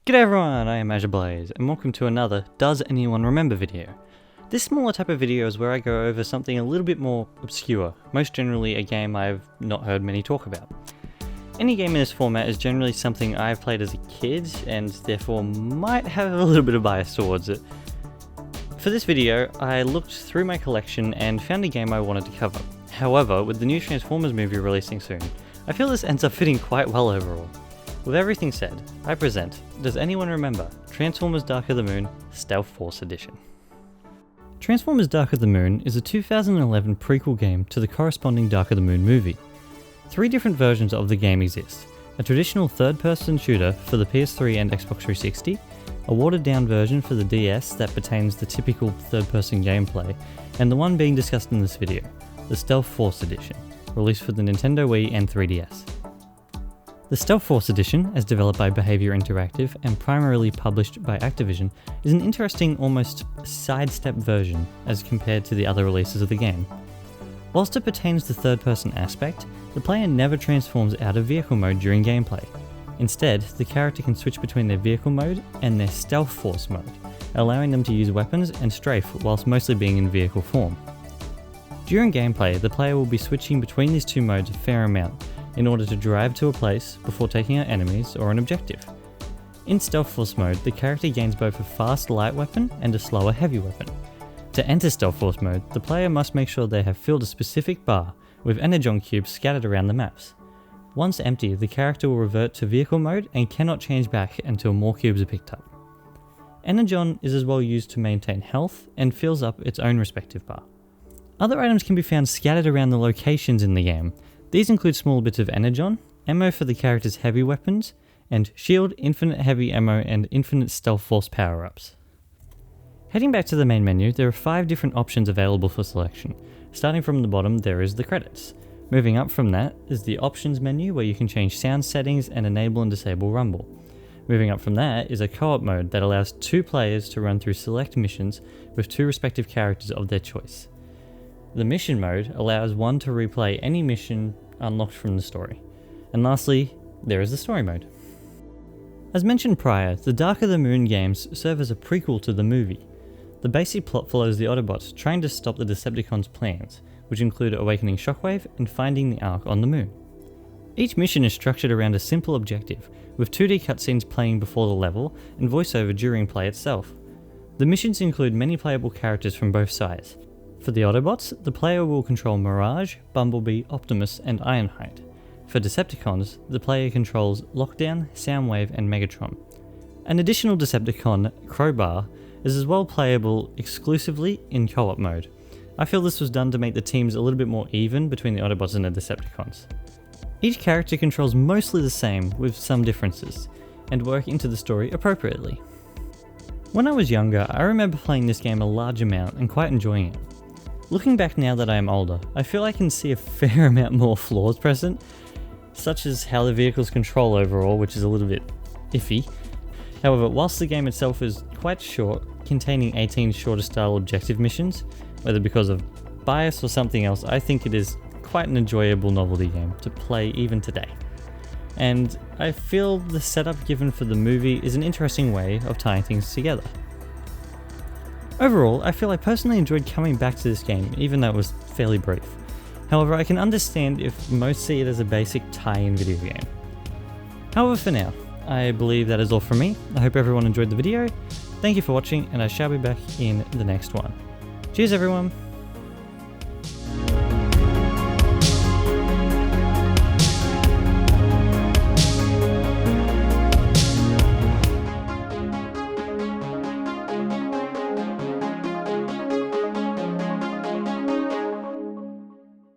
G'day everyone, I am AzureBlaze, and welcome to another Does Anyone Remember video. This smaller type of video is where I go over something a little bit more obscure, most generally a game I've not heard many talk about. Any game in this format is generally something I've played as a kid, and therefore might have a little bit of bias towards it. For this video, I looked through my collection and found a game I wanted to cover. However, with the new Transformers movie releasing soon, I feel this ends up fitting quite well overall. With everything said, I present, does anyone remember, Transformers Dark of the Moon Stealth Force Edition. Transformers Dark of the Moon is a 2011 prequel game to the corresponding Dark of the Moon movie. 3 different versions of the game exist: a traditional third-person shooter for the PS3 and Xbox 360, a watered-down version for the DS that pertains the typical third-person gameplay, and the one being discussed in this video, the Stealth Force Edition, released for the Nintendo Wii and 3DS. The Stealth Force Edition, as developed by Behaviour Interactive and primarily published by Activision, is an interesting, almost sidestep version as compared to the other releases of the game. Whilst it pertains to third-person aspect, the player never transforms out of vehicle mode during gameplay. Instead, the character can switch between their vehicle mode and their Stealth Force mode, allowing them to use weapons and strafe whilst mostly being in vehicle form. During gameplay, the player will be switching between these two modes a fair amount, in order to drive to a place before taking out enemies or an objective. In Stealth Force mode, the character gains both a fast light weapon and a slower heavy weapon. To enter Stealth Force mode, the player must make sure they have filled a specific bar with energon cubes scattered around the maps. Once empty, the character will revert to vehicle mode and cannot change back until more cubes are picked up. Energon is as well used to maintain health and fills up its own respective bar. Other items can be found scattered around the locations in the game. These include small bits of energon, ammo for the character's heavy weapons, and shield, infinite heavy ammo, and infinite stealth force power-ups. Heading back to the main menu, there are 5 different options available for selection. Starting from the bottom, there is the credits. Moving up from that is the options menu, where you can change sound settings and enable and disable rumble. Moving up from that is a co-op mode that allows 2 players to run through select missions with 2 respective characters of their choice. The mission mode allows one to replay any mission unlocked from the story. And lastly, there is the story mode. As mentioned prior, the Dark of the Moon games serve as a prequel to the movie. The basic plot follows the Autobots trying to stop the Decepticons' plans, which include awakening Shockwave and finding the Ark on the Moon. Each mission is structured around a simple objective, with 2D cutscenes playing before the level and voiceover during play itself. The missions include many playable characters from both sides. For the Autobots, the player will control Mirage, Bumblebee, Optimus, and Ironhide. For Decepticons, the player controls Lockdown, Soundwave, and Megatron. An additional Decepticon, Crowbar, is as well playable exclusively in co-op mode. I feel this was done to make the teams a little bit more even between the Autobots and the Decepticons. Each character controls mostly the same, with some differences, and work into the story appropriately. When I was younger, I remember playing this game a large amount and quite enjoying it. Looking back now that I am older, I feel I can see a fair amount more flaws present, such as how the vehicles control overall, which is a little bit iffy. However, whilst the game itself is quite short, containing 18 shorter style objective missions, whether because of bias or something else, I think it is quite an enjoyable novelty game to play even today. And I feel the setup given for the movie is an interesting way of tying things together. Overall, I feel I personally enjoyed coming back to this game, even though it was fairly brief. However, I can understand if most see it as a basic tie-in video game. However, for now, I believe that is all from me. I hope everyone enjoyed the video. Thank you for watching, and I shall be back in the next one. Cheers everyone!